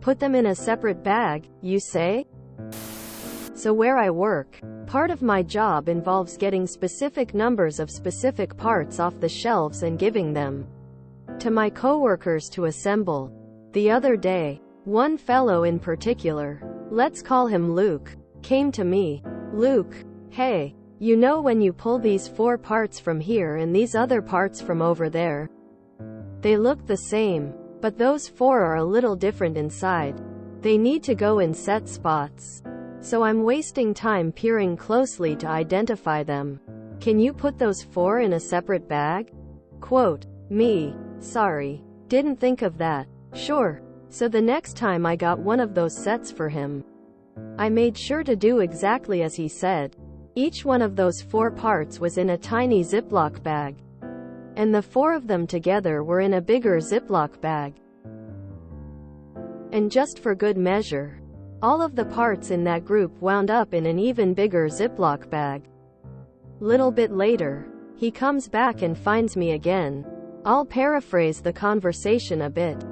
Put them in a separate bag, you say? So where I work, part of my job involves getting specific numbers of specific parts off the shelves and giving them to my coworkers to assemble. The other day, one fellow in particular, let's call him Luke, came to me. Luke, hey, you know when you pull these 4 parts from here and these other parts from over there, they look the same, but those 4 are a little different inside. They need to go in set spots. So I'm wasting time peering closely to identify them. Can you put those 4 in a separate bag? Quote, me, sorry, didn't think of that. Sure. So the next time I got one of those sets for him, I made sure to do exactly as he said. Each one of those 4 parts was in a tiny Ziploc bag, and the 4 of them together were in a bigger Ziploc bag. And just for good measure, all of the parts in that group wound up in an even bigger Ziploc bag. Little bit later, he comes back and finds me again. I'll paraphrase the conversation a bit.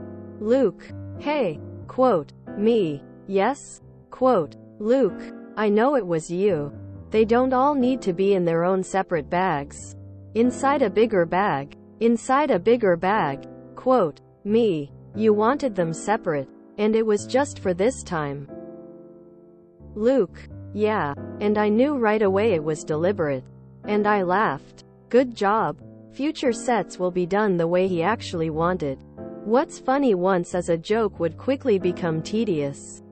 Luke, hey, quote, me, yes, quote, Luke, I know it was you. They don't all need to be in their own separate bags. Inside a bigger bag, quote, me, you wanted them separate, and it was just for this time. Luke, yeah, and I knew right away it was deliberate. And I laughed. Good job. Future sets will be done the way he actually wanted. What's funny once as a joke would quickly become tedious.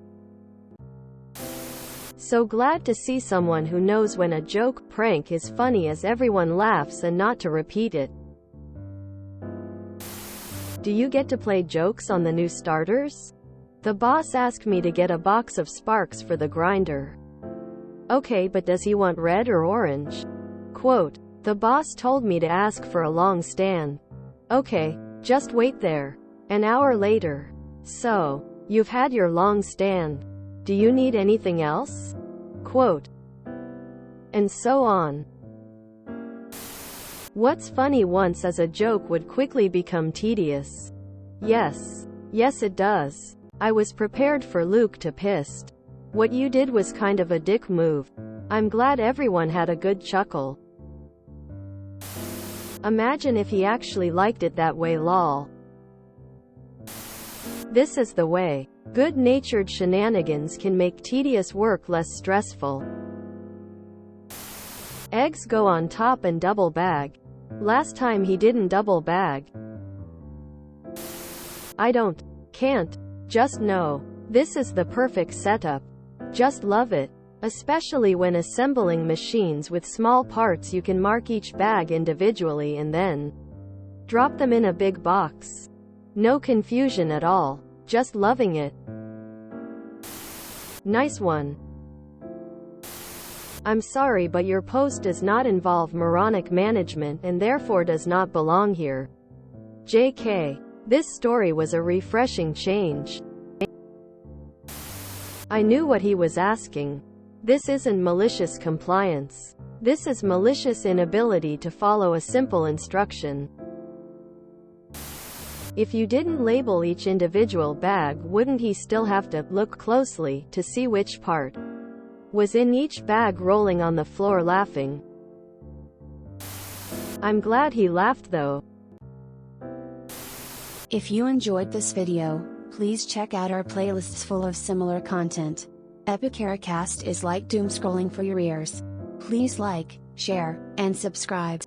So glad to see someone who knows when a joke, prank is funny as everyone laughs and not to repeat it. Do you get to play jokes on the new starters? The boss asked me to get a box of sparks for the grinder. Okay, but does he want red or orange? Quote, the boss told me to ask for a long stand. Okay, just wait there. An hour later. So, you've had your long stand. Do you need anything else? Quote. And so on. What's funny once as a joke would quickly become tedious. Yes. Yes it does. I was prepared for Luke to pissed. What you did was kind of a dick move. I'm glad everyone had a good chuckle. Imagine if he actually liked it that way, lol. This is the way. Good-natured shenanigans can make tedious work less stressful. Eggs go on top and double bag. Last time he didn't double bag. Can't. Just know. This is the perfect setup. Just love it. Especially when assembling machines with small parts, you can mark each bag individually and then drop them in a big box. No confusion at all. Just loving it. Nice one. I'm sorry, but your post does not involve moronic management and therefore does not belong here. JK. This story was a refreshing change. I knew what he was asking. This isn't malicious compliance. This is malicious inability to follow a simple instruction. If you didn't label each individual bag, wouldn't he still have to look closely to see which part was in each bag, rolling on the floor laughing? I'm glad he laughed though. If you enjoyed this video, please check out our playlists full of similar content. Epicaricast is like doom scrolling for your ears. Please like, share, and subscribe.